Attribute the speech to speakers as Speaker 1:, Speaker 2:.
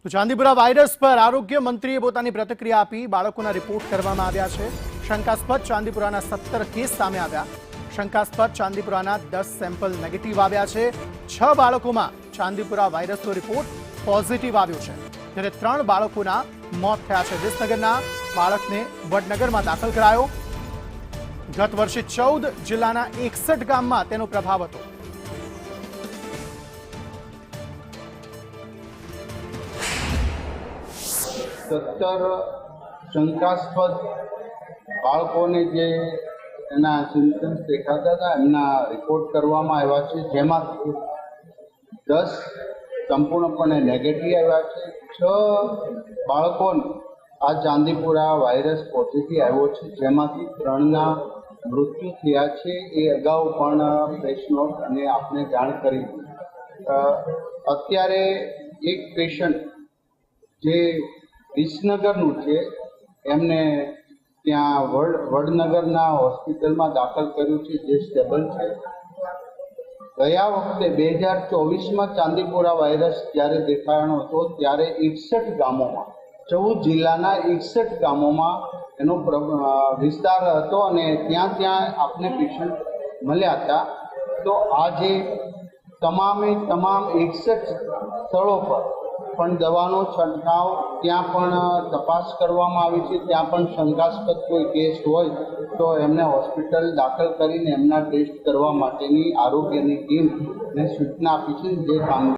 Speaker 1: તો ચાંદીપુરા વાયરસ પર આરોગ્ય મંત્રીએ પોતાની પ્રતિક્રિયા આપી। બાળકોના રિપોર્ટ કરવામાં આવ્યા છે। શંકાસ્પદ ચાંદીપુરાના 17 કેસ સામે આવ્યા। શંકાસ્પદ ચાંદીપુરાના 10 સેમ્પલ નેગેટિવ આવ્યા છે। 6 બાળકોમાં ચાંદીપુરા વાયરસનો રિપોર્ટ પોઝિટિવ આવ્યો છે, જ્યારે 3 બાળકોના મોત થયા છે। વિસનગરના બાળકને વડનગરમાં દાખલ કરાયો। ગત વર્ષે 14 જિલ્લાના 61 ગામમાં તેનો પ્રભાવ હતો।
Speaker 2: સત્તર શંકાસ્પદ બાળકોને જે એના સિમ્પટમ્સ દેખાતા હતા એમના રિપોર્ટ કરવામાં આવ્યા છે, જેમાંથી 10 સંપૂર્ણપણે નેગેટિવ આવ્યા છે। 6 બાળકોને આ ચાંદીપુરા વાયરસ પોઝિટિવ આવ્યો છે, જેમાંથી 3ના મૃત્યુ થયા છે। એ અગાઉ પણ પ્રેસ નોટ અને આપને જાણ કરી। અત્યારે એક પેશન્ટ જે વિસનગરનું છે એમને ત્યાં વડનગરના હોસ્પિટલમાં દાખલ કર્યું છે, જે સ્ટેબલ છે। ગયા વખતે 2024માં ચાંદીપુરા વાયરસ જ્યારે દેખાયો હતો ત્યારે 61 ગામોમાં 14 જિલ્લાના 61 ગામોમાં એનો વિસ્તાર હતો અને ત્યાં આપને પેશન્ટ મળ્યા હતા। તો આજે તમામ 61 સ્થળો પર પણ દવાનો છંટકાવ, ત્યાં પણ તપાસ કરવામાં આવી છે। ત્યાં પણ શંકાસ્પદ કોઈ કેસ હોય તો એમને હોસ્પિટલ દાખલ કરીને એમના ટેસ્ટ કરવા માટેની આરોગ્યની ટીમને સૂચના આપી છે, જે કામ